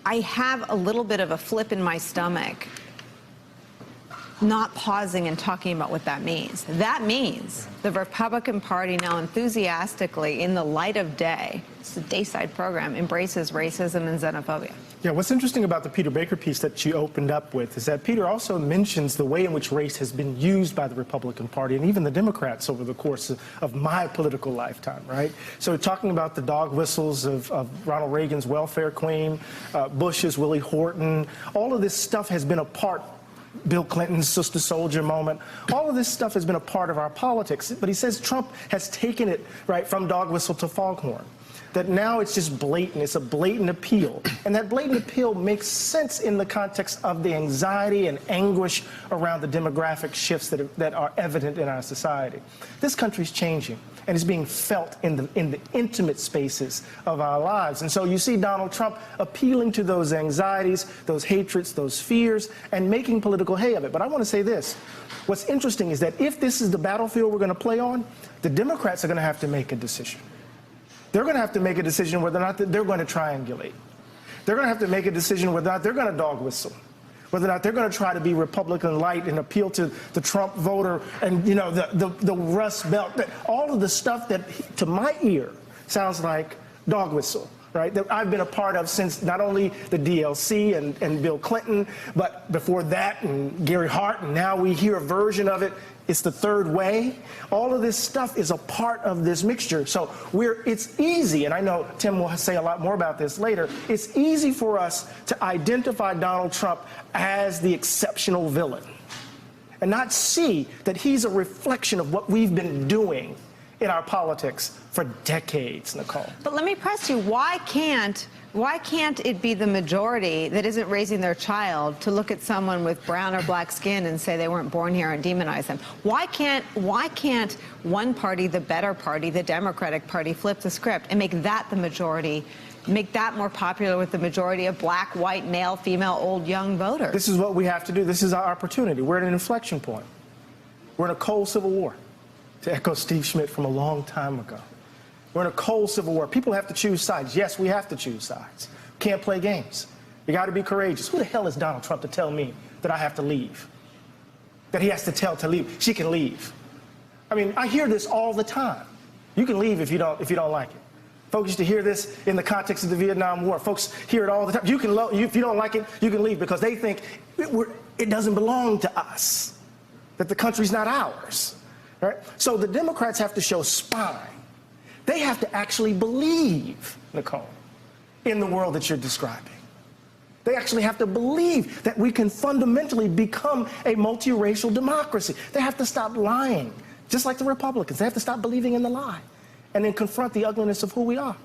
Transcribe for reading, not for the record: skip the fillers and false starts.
I have a little bit of a flip in my stomach not pausing and talking about what that means. That means the Republican Party now enthusiastically, in the light of day, it's a dayside program, embraces racism and xenophobia. Yeah, what's interesting about the Peter Baker piece that you opened up with is that Peter also mentions the way in which race has been used by the Republican Party and even the Democrats over the course of my political lifetime, right? So talking about the dog whistles of Ronald Reagan's welfare queen, Bush's Willie Horton, all of this stuff has been a part, Bill Clinton's sister soldier moment, all of this stuff has been a part of our politics. But he says Trump has taken it, right, from dog whistle to foghorn. That now it's just blatant, it's a blatant appeal. And that blatant appeal makes sense in the context of the anxiety and anguish around the demographic shifts that are evident in our society. This country's changing, and it's being felt in the intimate spaces of our lives. And so you see Donald Trump appealing to those anxieties, those hatreds, those fears, and making political hay of it. But I want to say this. What's interesting is that if this is the battlefield we're going to play on, the Democrats are going to have to make a decision. They're going to have to make a decision whether or not they're going to triangulate. They're going to have to make a decision whether or not they're going to dog whistle, whether or not they're going to try to be Republican light and appeal to the Trump voter and, you know, the Rust Belt, all of the stuff that, to my ear, sounds like dog whistle, right, that I've been a part of since not only the DLC and Bill Clinton, but before that and Gary Hart, and now we hear a version of it. It's the third way. All of this stuff is a part of this mixture. So it's easy, and I know Tim will say a lot more about this later, it's easy for us to identify Donald Trump as the exceptional villain and not see that he's a reflection of what we've been doing in our politics for decades, Nicole. But let me press you, why can't it be the majority that isn't raising their child to look at someone with brown or black skin and say they weren't born here and demonize them? Why can't one party, the better party, the Democratic Party, flip the script and make that the majority, make that more popular with the majority of black, white, male, female, old, young voters? This is what we have to do. This is our opportunity. We're at an inflection point. We're in a cold civil war, to echo Steve Schmidt from a long time ago. We're in a cold civil war. People have to choose sides. Yes, we have to choose sides. Can't play games. You got to be courageous. Who the hell is Donald Trump to tell me that I have to leave? That he has to tell to leave. She can leave. I mean, I hear this all the time. You can leave if you don't like it. Folks used to hear this in the context of the Vietnam War. Folks hear it all the time. If you don't like it, you can leave because they think it doesn't belong to us, that the country's not ours. Right? So the Democrats have to show spine. They have to actually believe, Nicole, in the world that you're describing. They actually have to believe that we can fundamentally become a multiracial democracy. They have to stop lying, just like the Republicans. They have to stop believing in the lie and then confront the ugliness of who we are.